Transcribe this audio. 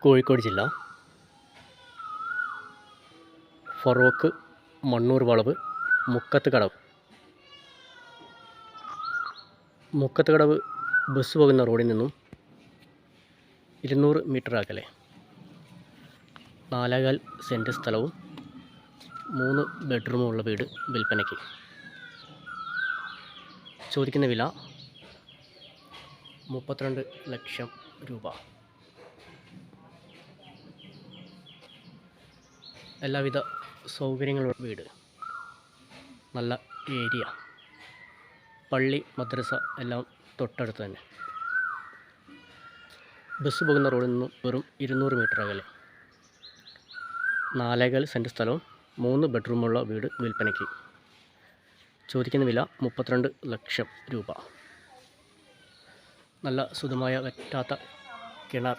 കോഴിക്കോട് ജില്ല ഫറോക്ക് മണ്ണൂർ വളവ് മുക്കത്ത് കടവ് ബസ് പോകുന്ന റോഡിൽ നിന്നും 200 മീറ്റർ അകലെ 4.25 സെൻറ്റ് സ്ഥലവും 3 ബെഡ്റൂമുള്ള വീട് വിൽപ്പനയ്ക്ക്. ചോദിക്കുന്ന വില 32 ലക്ഷം രൂപ. എല്ലാവിധ സൗകര്യങ്ങളുള്ള വീട്, നല്ല ഏരിയ, പള്ളി മദ്രസ എല്ലാം തൊട്ടടുത്ത് തന്നെ. ബസ് പോകുന്ന റോഡിൽ നിന്നും വെറും 200 മീറ്റർ അകലെ 4.25 സെൻറ്റ് സ്ഥലവും 3 ബെഡ്റൂമുള്ള വീട് വിൽപ്പനയ്ക്ക്. ചോദിക്കുന്ന വില 32 ലക്ഷം രൂപ. നല്ല ശുദ്ധമായ വറ്റാത്ത കിണർ,